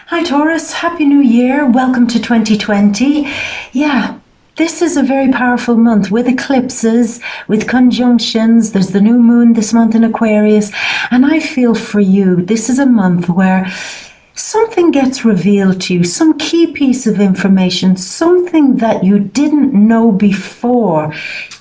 Hi Taurus, Happy New Year, welcome to 2020. Yeah, this is a very powerful month with eclipses, with conjunctions. There's the new moon this month in Aquarius, and I feel for you, this is a month where something gets revealed to you, some key piece of information, something that you didn't know before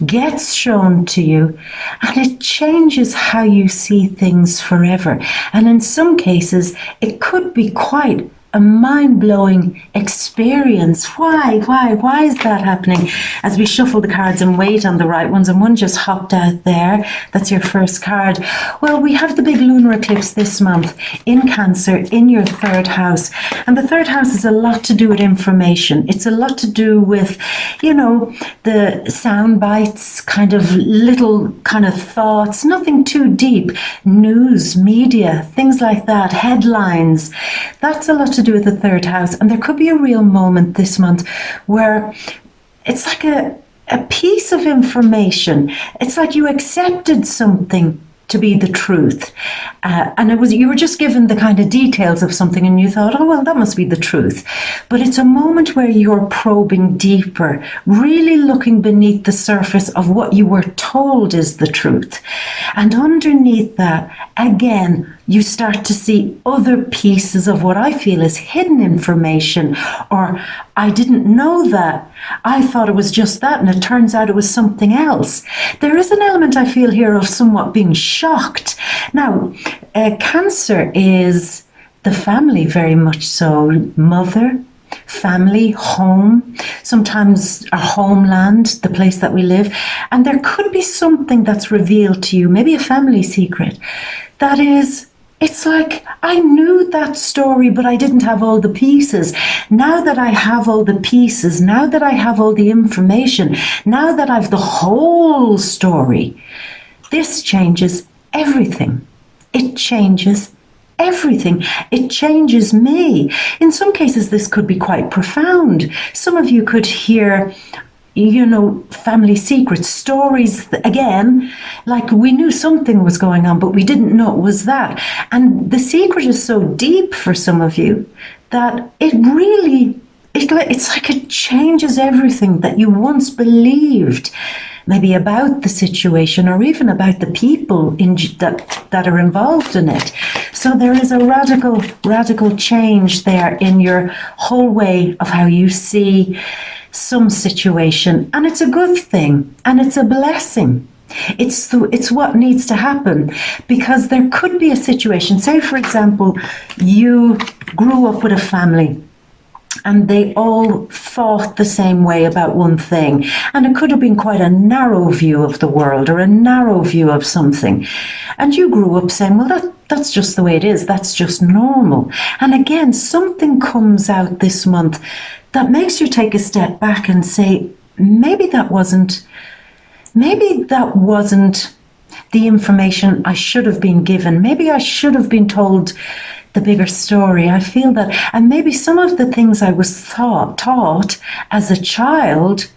gets shown to you, and it changes how you see things forever. And in some cases, it could be quite a mind-blowing experience. Why is that happening? As we shuffle the cards and wait on the right ones, and one just hopped out there. That's your first card. Well, we have the big lunar eclipse this month in Cancer, in your third house. And the third house is a lot to do with information. It's a lot to do with, the sound bites, kind of little kind of thoughts, nothing too deep. News, media, things like that, headlines. That's a lot to do with the third house, and there could be a real moment this month where it's like a piece of information. It's like you accepted something to be the truth, and you were just given the kind of details of something, and you thought, oh well, that must be the truth. But it's a moment where you're probing deeper, really looking beneath the surface of what you were told is the truth, and underneath that, again, you start to see other pieces of what I feel is hidden information, or I didn't know that. I thought it was just that, and it turns out it was something else. There is an element I feel here of somewhat being shocked. Now, Cancer is the family, very much so. Mother, family, home, sometimes our homeland, the place that we live. And there could be something that's revealed to you, maybe a family secret, that is, it's like, I knew that story, but I didn't have all the pieces. Now that I have all the pieces, now that I have all the information, now that I've the whole story, this changes everything. It changes everything. It changes me. In some cases, this could be quite profound. Some of you could hear, family secrets, stories, again, like we knew something was going on, but we didn't know it was that. And the secret is so deep for some of you that it's like it changes everything that you once believed, maybe about the situation or even about the people that are involved in it. So there is a radical change there in your whole way of how you see some situation, and it's a good thing, and it's a blessing. It's what needs to happen, because there could be a situation, say for example, you grew up with a family and they all thought the same way about one thing, and it could have been quite a narrow view of the world or a narrow view of something, and you grew up saying, well, that's just the way it is, that's just normal. And again, something comes out this month that makes you take a step back and say, maybe that wasn't the information I should have been given. Maybe I should have been told the bigger story. I feel that. And maybe some of the things I was taught as a child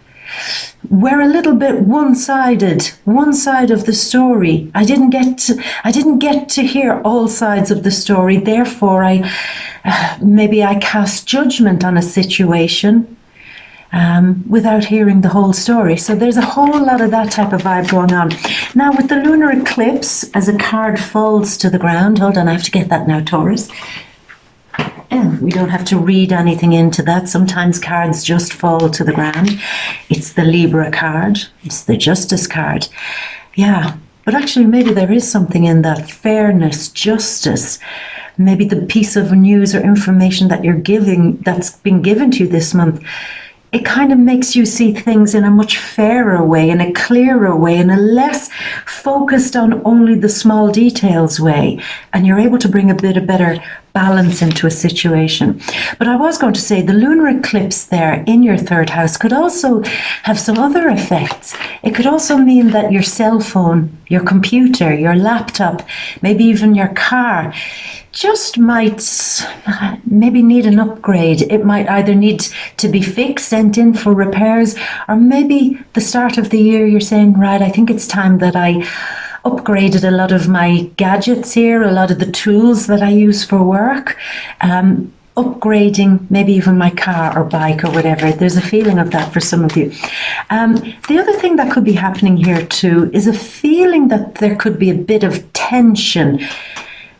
were a little bit one-sided, one side of the story. I didn't get to hear all sides of the story. Therefore, maybe I cast judgment on a situation without hearing the whole story. So there's a whole lot of that type of vibe going on. Now, with the lunar eclipse, as a card falls to the ground, hold on, I have to get that now, Taurus. We don't have to read anything into that. Sometimes cards just fall to the ground. It's the Libra card. It's the Justice card. Yeah, but actually maybe there is something in that. Fairness, justice. Maybe the piece of news or information that you're giving, that's been given to you this month, it kind of makes you see things in a much fairer way, in a clearer way, in a less focused on only the small details way. And you're able to bring a bit of better balance into a situation. But I was going to say the lunar eclipse there in your third house could also have some other effects. It could also mean that your cell phone, your computer, your laptop, maybe even your car just might maybe need an upgrade. It might either need to be fixed, sent in for repairs, or maybe the start of the year you're saying, right, I think it's time that I upgraded a lot of my gadgets here, a lot of the tools that I use for work. upgrading, maybe even my car or bike or whatever. There's a feeling of that for some of you. The other thing that could be happening here too is a feeling that there could be a bit of tension,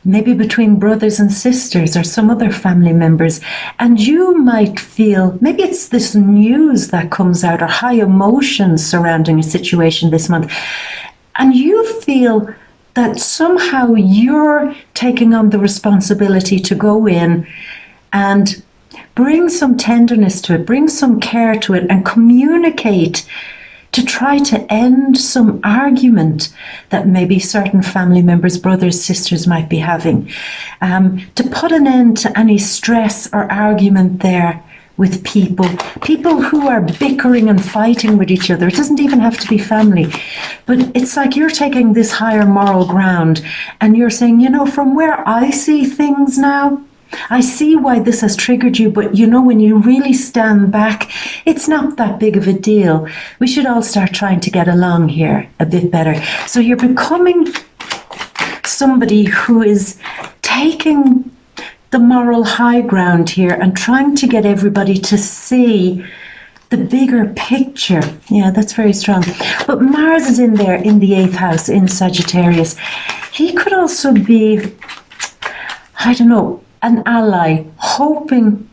maybe between brothers and sisters or some other family members. And you might feel, maybe it's this news that comes out or high emotions surrounding a situation this month. And you feel that somehow you're taking on the responsibility to go in and bring some tenderness to it, bring some care to it, and communicate to try to end some argument that maybe certain family members, brothers, sisters might be having. To put an end to any stress or argument there with people who are bickering and fighting with each other. It doesn't even have to be family, but it's like you're taking this higher moral ground and you're saying, you know, from where I see things now, I see why this has triggered you, but you know, when you really stand back, it's not that big of a deal. We should all start trying to get along here a bit better. So you're becoming somebody who is taking the moral high ground here and trying to get everybody to see the bigger picture. Yeah, that's very strong. But Mars is in there in the 8th house in Sagittarius. He could also be, I don't know, an ally, helping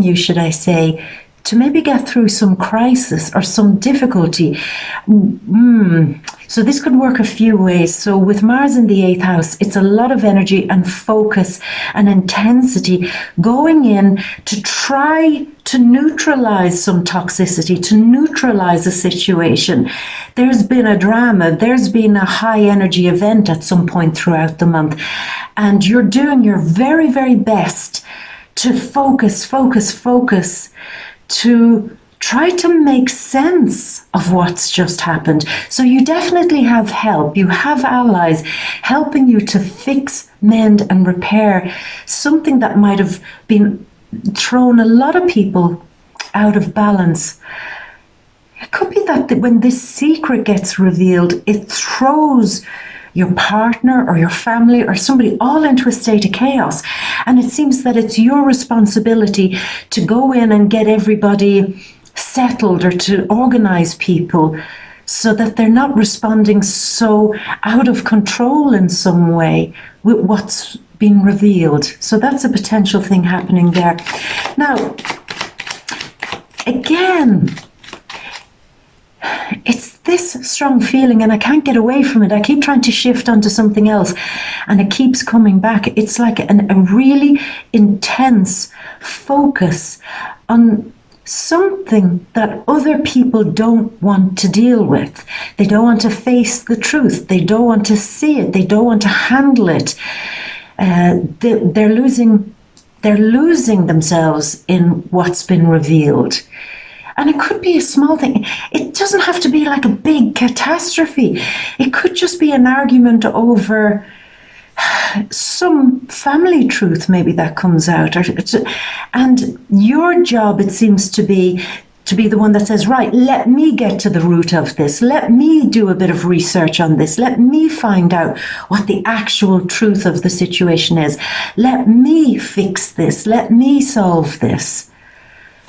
you, should I say, to maybe get through some crisis or some difficulty. So this could work a few ways. So with Mars in the 8th house, it's a lot of energy and focus and intensity going in to try to neutralize some toxicity, to neutralize a situation. There's been a drama, there's been a high energy event at some point throughout the month, and you're doing your very, very best to focus, to try to make sense of what's just happened. So you definitely have help. You have allies helping you to fix, mend and repair something that might have been thrown a lot of people out of balance. It could be that when this secret gets revealed, it throws your partner or your family or somebody all into a state of chaos. And it seems that it's your responsibility to go in and get everybody settled or to organize people so that they're not responding so out of control in some way with what's been revealed. So that's a potential thing happening there. Now, again, it's this strong feeling and I can't get away from it. I keep trying to shift onto something else and it keeps coming back. It's like a really intense focus on something that other people don't want to deal with. They don't want to face the truth. They don't want to see it. They don't want to handle it. They're losing themselves in what's been revealed. And it could be a small thing. It doesn't have to be like a big catastrophe. It could just be an argument over some family truth maybe that comes out. And your job, it seems to be the one that says, right, let me get to the root of this. Let me do a bit of research on this. Let me find out what the actual truth of the situation is. Let me fix this. Let me solve this.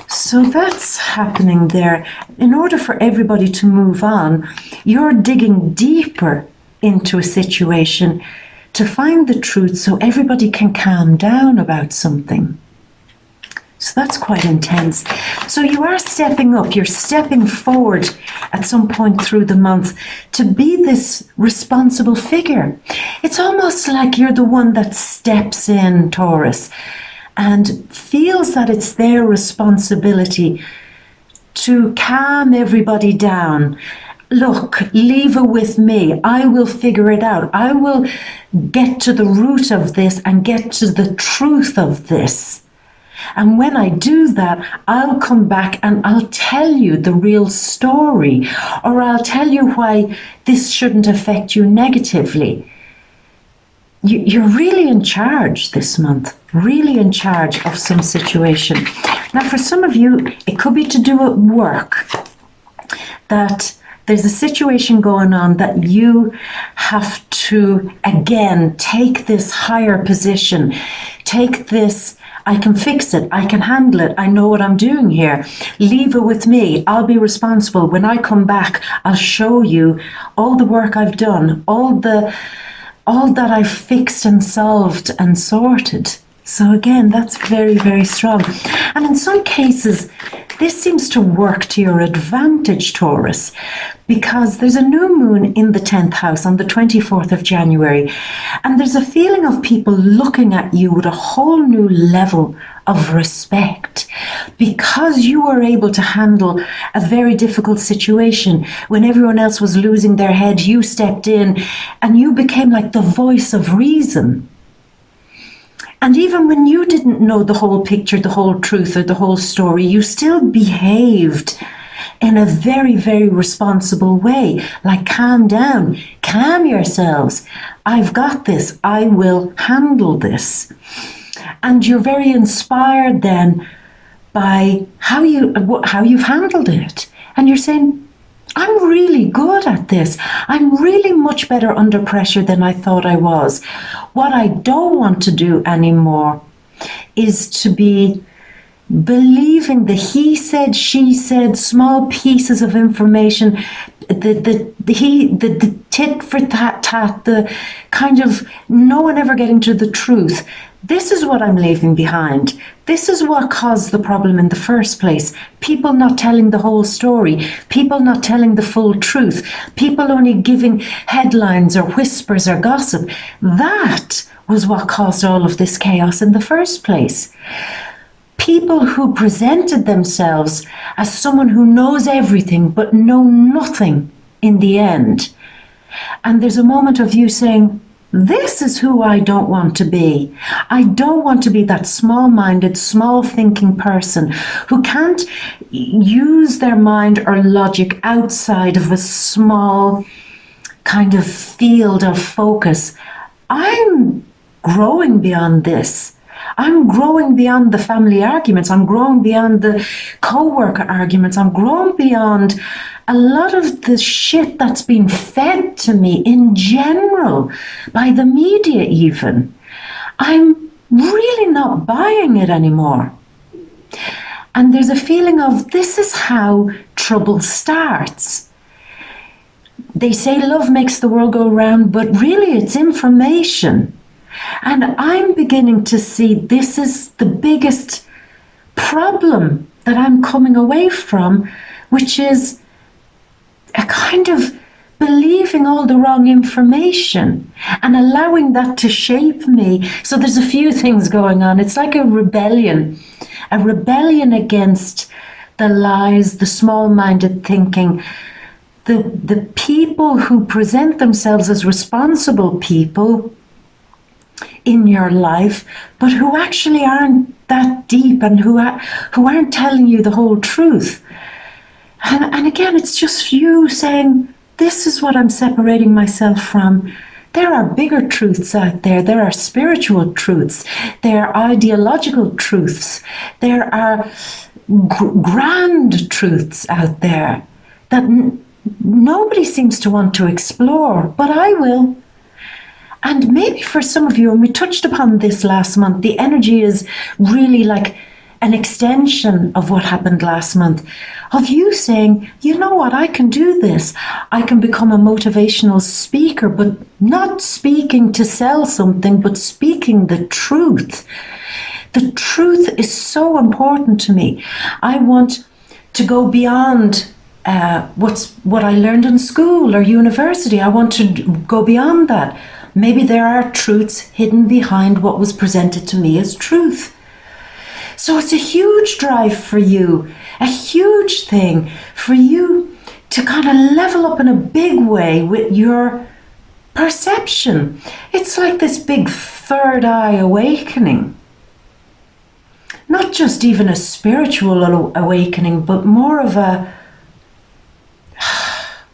So that's happening there. In order for everybody to move on, you're digging deeper into a situation to find the truth so everybody can calm down about something. So that's quite intense. So you are stepping up, you're stepping forward at some point through the month to be this responsible figure. It's almost like you're the one that steps in, Taurus, and feels that it's their responsibility to calm everybody down. Look, leave it with me. I will figure it out. I will get to the root of this and get to the truth of this. And when I do that, I'll come back and I'll tell you the real story, or I'll tell you why this shouldn't affect you negatively. You're really in charge this month, really in charge of some situation. Now, for some of you, it could be to do with work, that there's a situation going on that you have to, again, take this higher position, take this, I can fix it, I can handle it, I know what I'm doing here. Leave it with me, I'll be responsible. When I come back, I'll show you all the work I've done, all that I've fixed and solved and sorted. So again, that's very, very strong. And in some cases, this seems to work to your advantage, Taurus, because there's a new moon in the 10th house on the 24th of January. And there's a feeling of people looking at you with a whole new level of respect because you were able to handle a very difficult situation. When everyone else was losing their head, you stepped in and you became like the voice of reason. And even when you didn't know the whole picture, the whole truth, or the whole story, you still behaved in a very, very responsible way. Like, calm down, calm yourselves. I've got this. I will handle this. And you're very inspired then by how you've handled it. And you're saying, I'm really good at this. I'm really much better under pressure than I thought I was. What I don't want to do anymore is to be believing the he said, she said, small pieces of information, the tit for tat, the kind of no one ever getting to the truth. This is what I'm leaving behind. This is what caused the problem in the first place. People not telling the whole story. People not telling the full truth. People only giving headlines or whispers or gossip. That was what caused all of this chaos in the first place. People who presented themselves as someone who knows everything but know nothing in the end. And there's a moment of you saying, this is who I don't want to be. I don't want to be that small-minded, small-thinking person who can't use their mind or logic outside of a small kind of field of focus. I'm growing beyond this. I'm growing beyond the family arguments. I'm growing beyond the co-worker arguments. I'm growing beyond a lot of the shit that's been fed to me in general, by the media even. I'm really not buying it anymore. And there's a feeling of this is how trouble starts. They say love makes the world go round, but really it's information. And I'm beginning to see this is the biggest problem that I'm coming away from, which is a kind of believing all the wrong information and allowing that to shape me. So there's a few things going on. It's like a rebellion against the lies, the small-minded thinking, the people who present themselves as responsible people in your life, but who actually aren't that deep and who aren't telling you the whole truth. And again, it's just you saying, this is what I'm separating myself from. There are bigger truths out there. There are spiritual truths. There are ideological truths. There are grand truths out there that nobody seems to want to explore, but I will. And maybe for some of you, and we touched upon this last month, the energy is really like an extension of what happened last month, of you saying, you know what, I can do this. I can become a motivational speaker, but not speaking to sell something, but speaking the truth. The truth is so important to me. I want to go beyond what I learned in school or university. I want to go beyond that. Maybe there are truths hidden behind what was presented to me as truth. So it's a huge drive for you, a huge thing for you to kind of level up in a big way with your perception. It's like this big third eye awakening. Not just even a spiritual awakening, but more of a,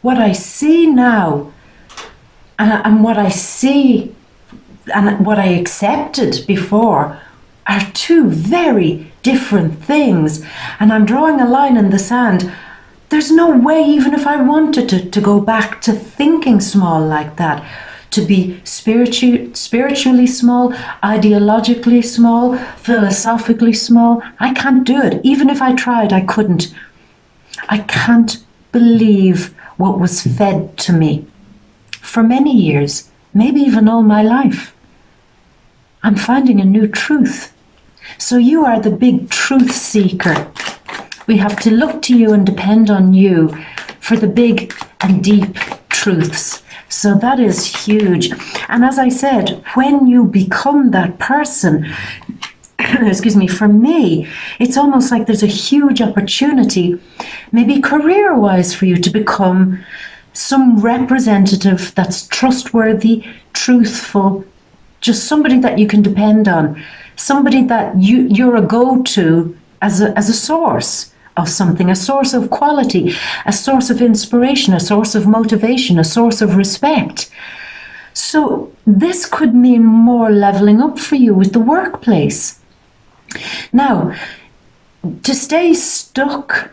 what I see now and what I see and what I accepted before are two very different things. And I'm drawing a line in the sand. There's no way, even if I wanted to go back to thinking small like that, to be spiritually small, ideologically small, philosophically small. I can't do it. Even if I tried, I couldn't. I can't believe what was fed to me for many years, maybe even all my life. I'm finding a new truth. So you are the big truth seeker. We have to look to you and depend on you for the big and deep truths. So that is huge. And as I said, when you become that person, excuse me, for me, it's almost like there's a huge opportunity, maybe career-wise, for you to become some representative that's trustworthy, truthful, just somebody that you can depend on, somebody that you're a go-to as a source of something, a source of quality, a source of inspiration, a source of motivation, a source of respect. So this could mean more leveling up for you with the workplace. Now, to stay stuck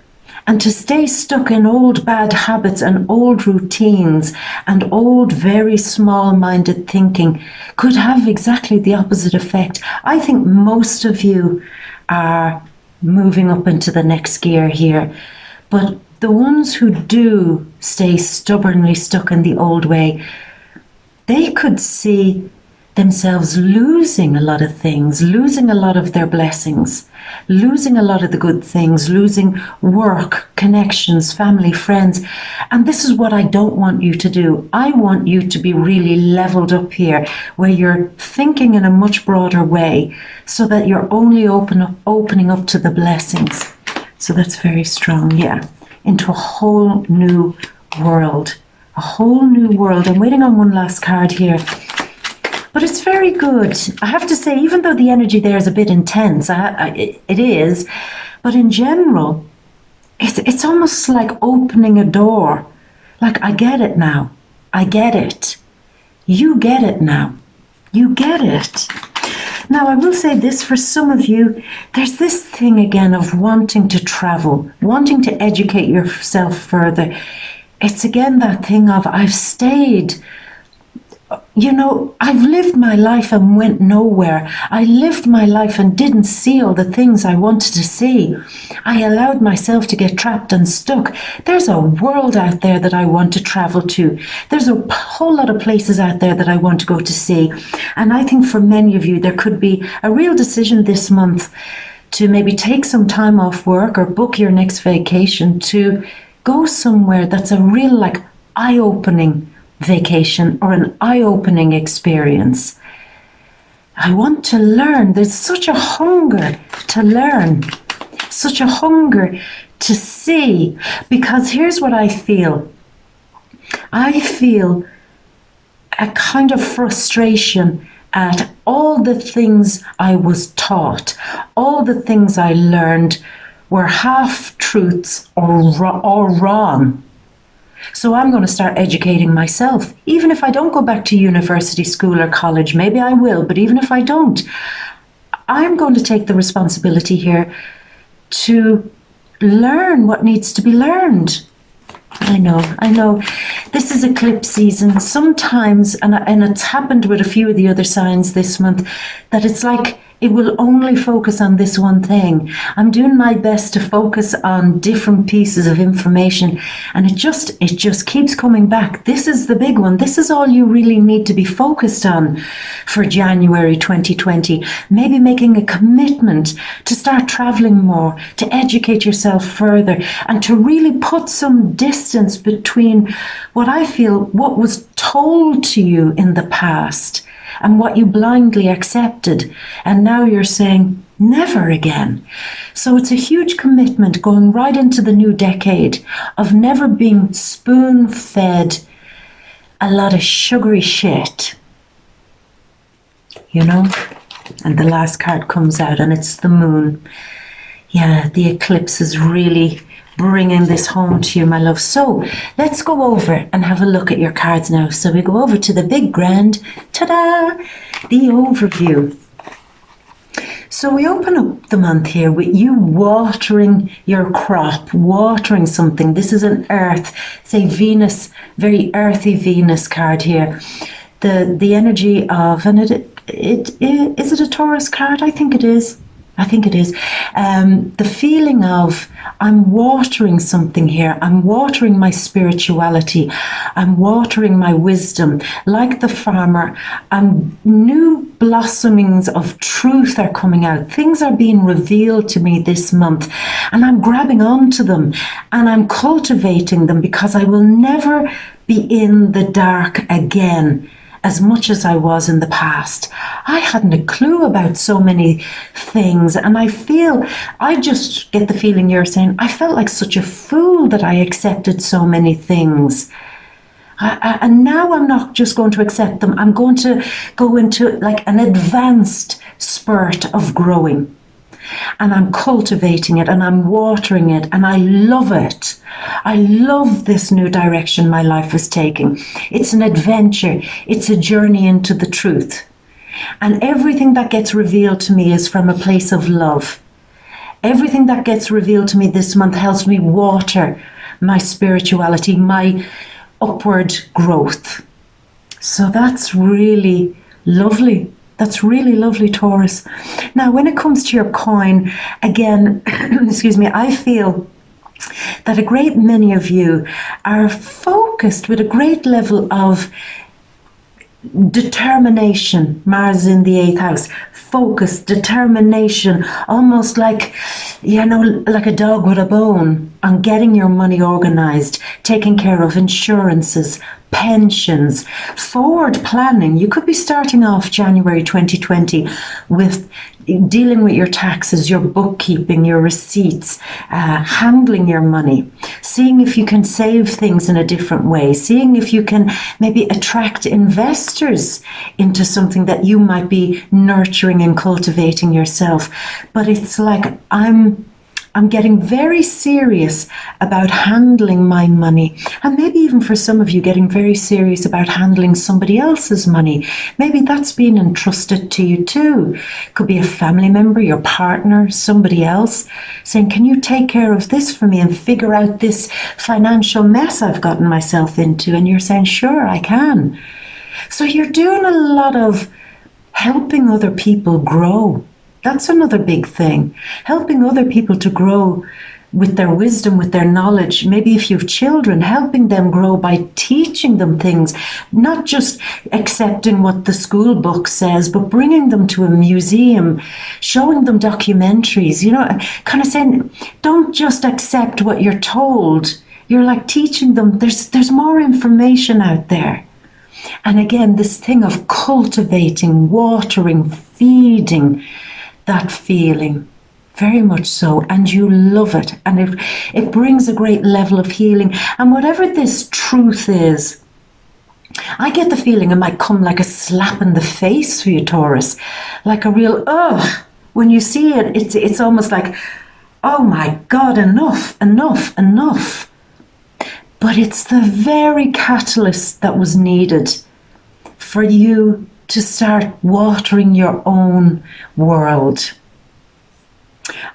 in old bad habits and old routines and old very small-minded thinking could have exactly the opposite effect. I think most of you are moving up into the next gear here, but the ones who do stay stubbornly stuck in the old way, they could see themselves losing a lot of things, losing a lot of their blessings, losing a lot of the good things, losing work, connections, family, friends. And this is what I don't want you to do. I want you to be really leveled up here, where you're thinking in a much broader way, so that you're only opening up to the blessings. So that's very strong, yeah. Into a whole new world. A whole new world. I'm waiting on one last card here. But it's very good. I have to say, even though the energy there is a bit intense, it is, but in general, it's almost like opening a door. Like, I get it now. I get it. You get it now. You get it. Now, I will say this, for some of you, there's this thing again of wanting to travel, wanting to educate yourself further. It's again that thing of, I've stayed. You know, I've lived my life and went nowhere. I lived my life and didn't see all the things I wanted to see. I allowed myself to get trapped and stuck. There's a world out there that I want to travel to. There's a whole lot of places out there that I want to go to see. And I think for many of you, there could be a real decision this month to maybe take some time off work or book your next vacation to go somewhere that's a real, like, eye-opening vacation or an eye-opening experience. I want to learn. There's such a hunger to learn, such a hunger to see, because here's what I feel. I feel a kind of frustration at all the things I was taught, all the things I learned were half-truths or wrong. So I'm going to start educating myself. Even if I don't go back to university, school or college, maybe I will, but even if I don't, I'm going to take the responsibility here to learn what needs to be learned. I know. This is eclipse season. Sometimes, and it's happened with a few of the other signs this month, that it's like it will only focus on this one thing. I'm doing my best to focus on different pieces of information, and it just keeps coming back. This is the big one. This is all you really need to be focused on for January 2020. Maybe making a commitment to start traveling more, to educate yourself further, and to really put some distance between what I feel, what was told to you in the past, and what you blindly accepted. And now you're saying, never again. So it's a huge commitment going right into the new decade of never being spoon-fed a lot of sugary shit. You know? And the last card comes out and it's the moon. Yeah, the eclipse is really bringing this home to you, my love. So let's go over and have a look at your cards now. So we go over to the big grand, ta-da, the overview. So we open up the month here with you watering your crop, watering something. This is an earth, say Venus, very earthy Venus card here. The energy of, and it is it a Taurus card? I think it is. The feeling of, I'm watering something here. I'm watering my spirituality. I'm watering my wisdom. Like the farmer, new blossomings of truth are coming out. Things are being revealed to me this month, and I'm grabbing onto them and I'm cultivating them, because I will never be in the dark again as much as I was in the past. I hadn't a clue about so many things, and I just get the feeling you're saying, I felt like such a fool that I accepted so many things. And now I'm not just going to accept them, I'm going to go into like an advanced spurt of growing. And I'm cultivating it and I'm watering it, and I love it. I love this new direction my life is taking. It's an adventure. It's a journey into the truth. And everything that gets revealed to me is from a place of love. Everything that gets revealed to me this month helps me water my spirituality, my upward growth. So that's really lovely. That's really lovely, Taurus. Now, when it comes to your coin, again, excuse me, I feel that a great many of you are focused with a great level of determination. Mars in the 8th house. Focus, determination, almost like, like a dog with a bone, on getting your money organized, taking care of insurances, pensions, forward planning. You could be starting off January 2020 with dealing with your taxes, your bookkeeping, your receipts, handling your money, seeing if you can save things in a different way, seeing if you can maybe attract investors into something that you might be nurturing and cultivating yourself. But it's like I'm getting very serious about handling my money, and maybe even for some of you getting very serious about handling somebody else's money. Maybe that's been entrusted to you too. Could be a family member, your partner, somebody else saying, can you take care of this for me and figure out this financial mess I've gotten myself into? And you're saying, sure, I can. So you're doing a lot of helping other people grow. That's another big thing. Helping other people to grow with their wisdom, with their knowledge. Maybe if you have children, helping them grow by teaching them things, not just accepting what the school book says, but bringing them to a museum, showing them documentaries, kind of saying, don't just accept what you're told. You're like teaching them, there's more information out there. And again, this thing of cultivating, watering, feeding, that feeling, very much so, and you love it, and it brings a great level of healing. And whatever this truth is, I get the feeling it might come like a slap in the face for you, Taurus, like a real when you see it, it's almost like, oh my God, enough. But it's the very catalyst that was needed for you to start watering your own world.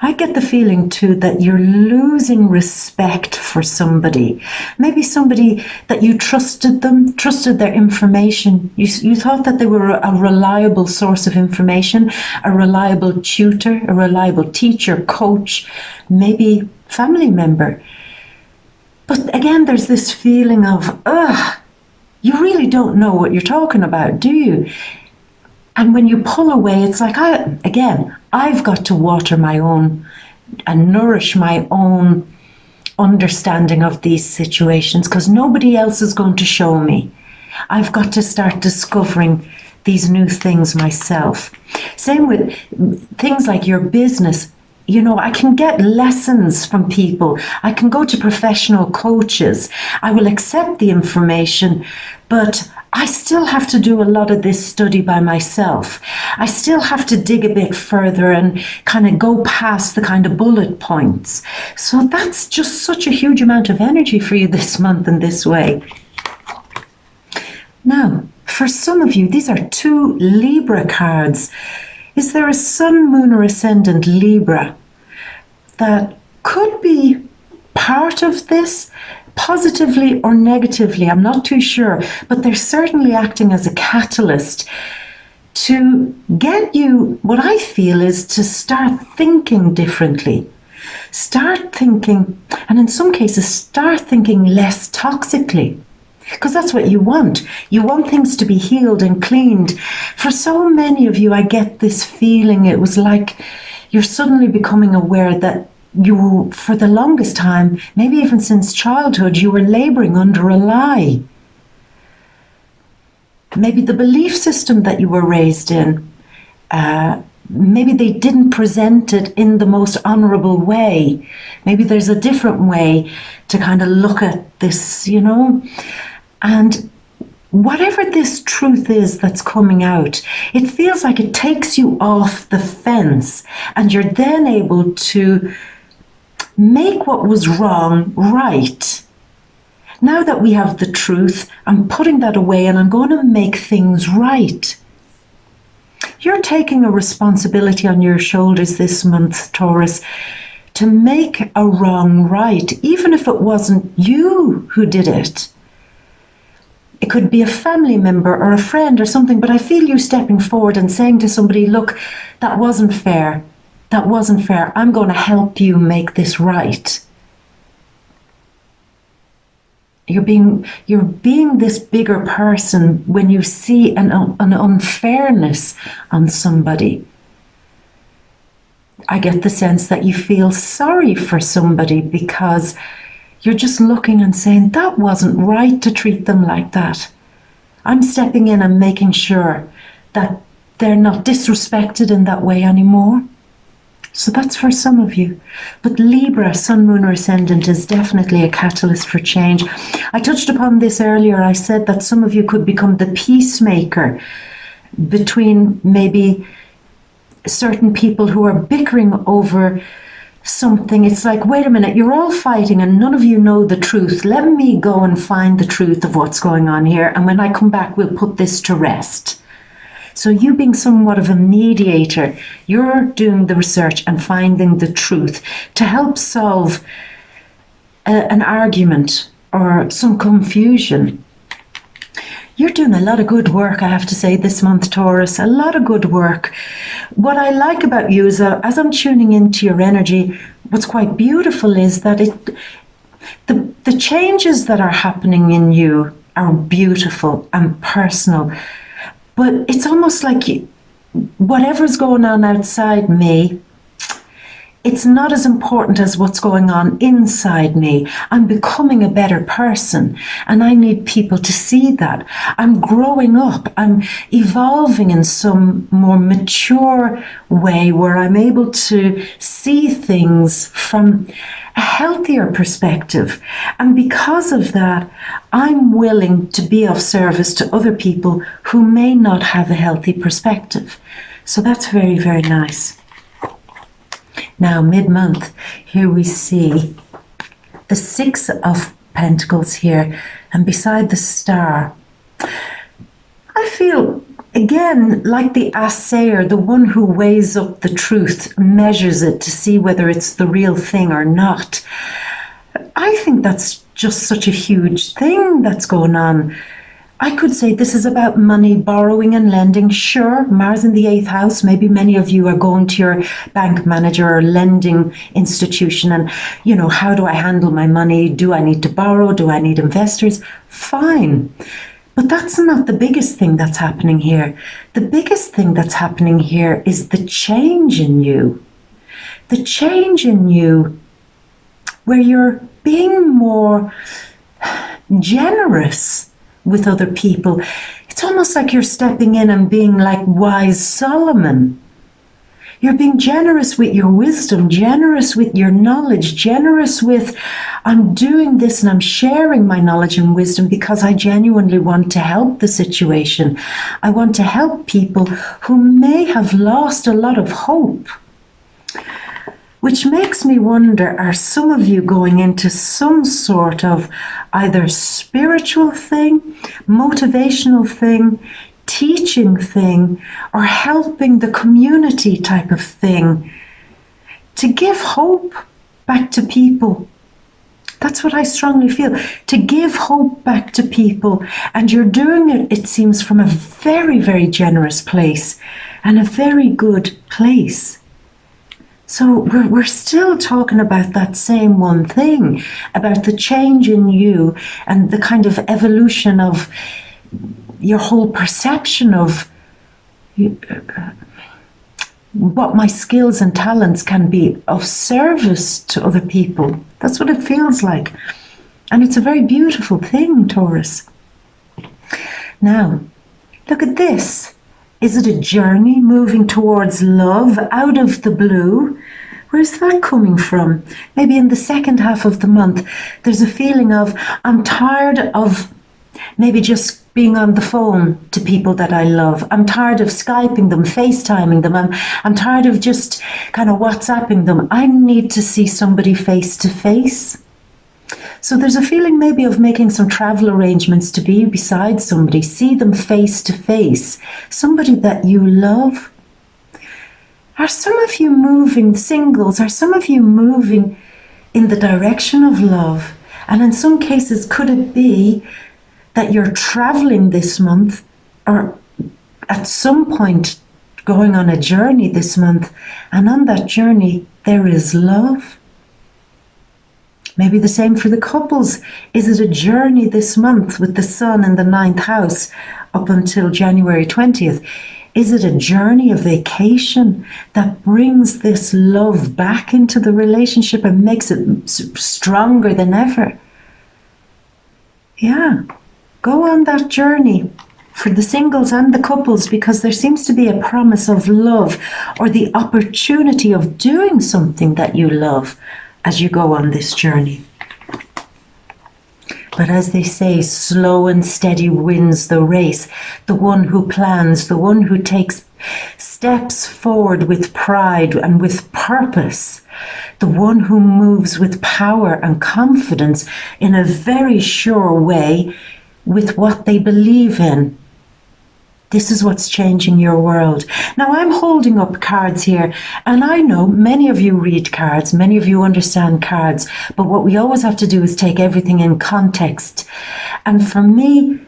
I get the feeling too that you're losing respect for somebody. Maybe somebody that you trusted their information. You thought that they were a reliable source of information, a reliable tutor, a reliable teacher, coach, maybe family member. But again, there's this feeling of, you really don't know what you're talking about, do you? And when you pull away, it's like, I've got to water my own and nourish my own understanding of these situations, because nobody else is going to show me. I've got to start discovering these new things myself. Same with things like your business. I can get lessons from people. I can go to professional coaches. I will accept the information, but I still have to do a lot of this study by myself. I still have to dig a bit further and kind of go past the kind of bullet points. So that's just such a huge amount of energy for you this month in this way. Now, for some of you, these are 2 Libra cards. is there a sun, moon, or ascendant Libra that could be part of this, positively or negatively? I'm not too sure, but they're certainly acting as a catalyst to get you, what I feel is to start thinking differently. Start thinking, and in some cases, start thinking less toxically. Because that's what you want. You want things to be healed and cleaned. For so many of you, I get this feeling it was like you're suddenly becoming aware that you, for the longest time, maybe even since childhood, you were laboring under a lie. Maybe the belief system that you were raised in, maybe they didn't present it in the most honorable way. Maybe there's a different way to kind of look at this, you know. And whatever this truth is that's coming out, it feels like it takes you off the fence, and you're then able to make what was wrong right. Now that we have the truth, I'm putting that away and I'm going to make things right. You're taking a responsibility on your shoulders this month, Taurus, to make a wrong right, even if it wasn't you who did it. It could be a family member or a friend or something, but I feel you stepping forward and saying to somebody, look, that wasn't fair. That wasn't fair. I'm going to help you make this right. You're being this bigger person when you see an unfairness on somebody. I get the sense that you feel sorry for somebody because you're just looking and saying, that wasn't right to treat them like that. I'm stepping in and making sure that they're not disrespected in that way anymore. So that's for some of you. But Libra, sun, moon, or ascendant is definitely a catalyst for change. I touched upon this earlier. I said that some of you could become the peacemaker between maybe certain people who are bickering over something. It's like, wait a minute, you're all fighting and none of you know the truth. Let me go and find the truth of what's going on here. And when I come back, we'll put this to rest. So you being somewhat of a mediator, you're doing the research and finding the truth to help solve an argument or some confusion. You're doing a lot of good work, I have to say, this month, Taurus. A lot of good work. What I like about you is, as I'm tuning into your energy, what's quite beautiful is that the changes that are happening in you are beautiful and personal. But it's almost like whatever's going on outside me, it's not as important as what's going on inside me. I'm becoming a better person, and I need people to see that. I'm growing up. I'm evolving in some more mature way where I'm able to see things from a healthier perspective. And because of that, I'm willing to be of service to other people who may not have a healthy perspective. So that's very, very nice. Now, mid-month, here we see the Six of Pentacles here, and beside the star, I feel, again, like the assayer, the one who weighs up the truth, measures it to see whether it's the real thing or not. I think that's just such a huge thing that's going on. I could say this is about money, borrowing and lending. Sure, Mars in the 8th house. Maybe many of you are going to your bank manager or lending institution and, you know, how do I handle my money? Do I need to borrow? Do I need investors? Fine. But that's not the biggest thing that's happening here. The biggest thing that's happening here is the change in you. The change in you where you're being more generous with other people. It's almost like you're stepping in and being like wise Solomon. You're being generous with your wisdom, generous with your knowledge, generous with, I'm doing this and I'm sharing my knowledge and wisdom because I genuinely want to help the situation. I want to help people who may have lost a lot of hope. Which makes me wonder, are some of you going into some sort of either spiritual thing, motivational thing, teaching thing or helping the community type of thing to give hope back to people. That's what I strongly feel, to give hope back to people. And you're doing it, it seems, from a very, very generous place and a very good place. So we're still talking about that same one thing, about the change in you and the kind of evolution of your whole perception of what my skills and talents can be of service to other people. That's what it feels like. And it's a very beautiful thing, Taurus. Now, look at this. Is it a journey moving towards love out of the blue? Where's that coming from? Maybe in the second half of the month, there's a feeling of, I'm tired of maybe just being on the phone to people that I love. I'm tired of Skyping them, FaceTiming them. I'm tired of just kind of WhatsApping them. I need to see somebody face to face. So there's a feeling maybe of making some travel arrangements to be beside somebody, see them face to face, somebody that you love. Are some of you moving, singles, are some of you moving in the direction of love? And in some cases, could it be that you're traveling this month or at some point going on a journey this month, and on that journey there is love? Maybe the same for the couples. Is it a journey this month with the sun in the 9th house up until January 20th? Is it a journey, a vacation that brings this love back into the relationship and makes it stronger than ever? Yeah. Go on that journey for the singles and the couples, because there seems to be a promise of love or the opportunity of doing something that you love as you go on this journey. But as they say, slow and steady wins the race. The one who plans, the one who takes steps forward with pride and with purpose, the one who moves with power and confidence in a very sure way, with what they believe in. This is what's changing your world. Now, I'm holding up cards here, and I know many of you read cards, many of you understand cards, but what we always have to do is take everything in context. And for me,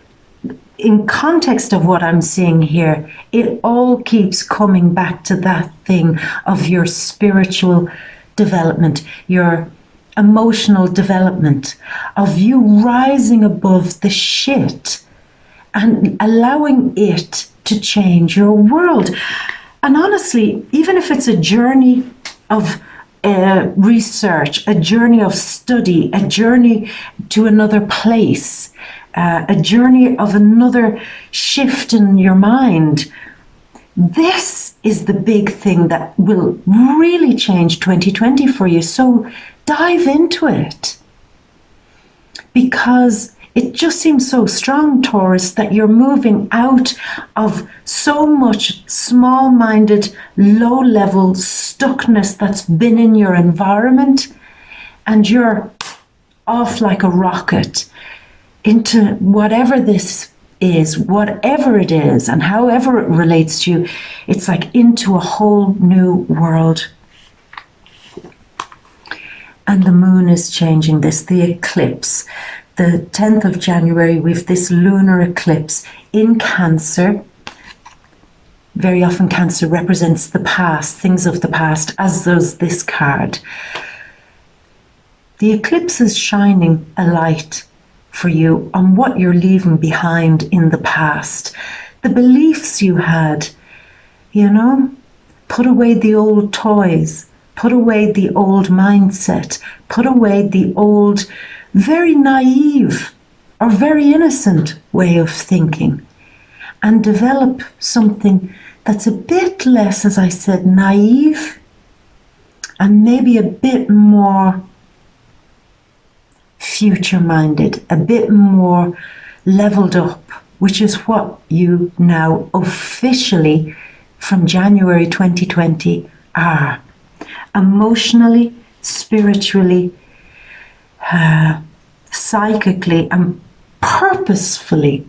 in context of what I'm seeing here, it all keeps coming back to that thing of your spiritual development, your emotional development, of you rising above the shit and allowing it to change your world. And honestly, even if it's a journey of research, a journey of study, a journey to another place, a journey of another shift in your mind, this is the big thing that will really change 2020 for you. So dive into it, because it just seems so strong, Taurus, that you're moving out of so much small-minded, low-level stuckness that's been in your environment, and you're off like a rocket into whatever this is, whatever it is, and however it relates to you. It's like into a whole new world. And the moon is changing this, the eclipse. The 10th of January, we've this lunar eclipse in Cancer. Very often Cancer represents the past, things of the past, as does this card. The eclipse is shining a light for you on what you're leaving behind in the past. The beliefs you had, you know, put away the old toys, put away the old mindset, put away the old, very naive or very innocent way of thinking, and develop something that's a bit less, as I said, naive, and maybe a bit more future-minded, a bit more leveled up, which is what you now officially, from January 2020, are. Emotionally, spiritually, psychically, and purposefully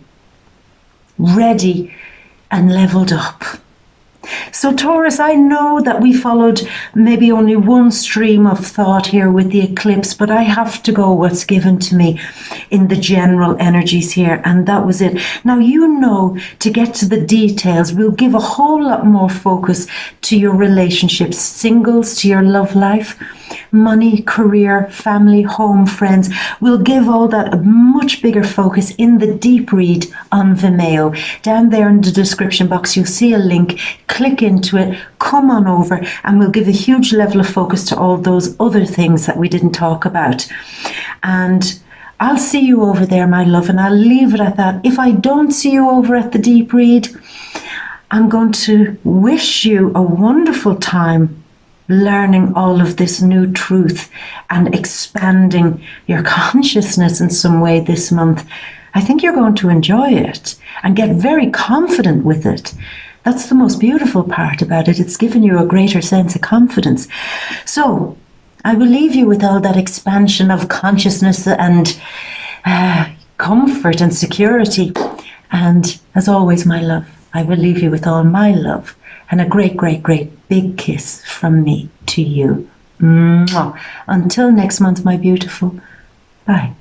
ready and leveled up. So Taurus, I know that we followed maybe only one stream of thought here with the eclipse, but I have to go what's given to me in the general energies here, and that was it. Now, you know, to get to the details, we'll give a whole lot more focus to your relationships, singles, to your love life, money, career, family, home, friends. We'll give all that a much bigger focus in the deep read on Vimeo. Down there in the description box, you'll see a link. Click into it, come on over, and we'll give a huge level of focus to all those other things that we didn't talk about. And I'll see you over there, my love, and I'll leave it at that. If I don't see you over at the deep read, I'm going to wish you a wonderful time learning all of this new truth and expanding your consciousness in some way this month. I think you're going to enjoy it and get very confident with it. That's the most beautiful part about it. It's given you a greater sense of confidence. So I will leave you with all that expansion of consciousness and comfort and security. And as always, my love, I will leave you with all my love and a great, great, great big kiss from me to you. Mwah. Until next month, my beautiful. Bye.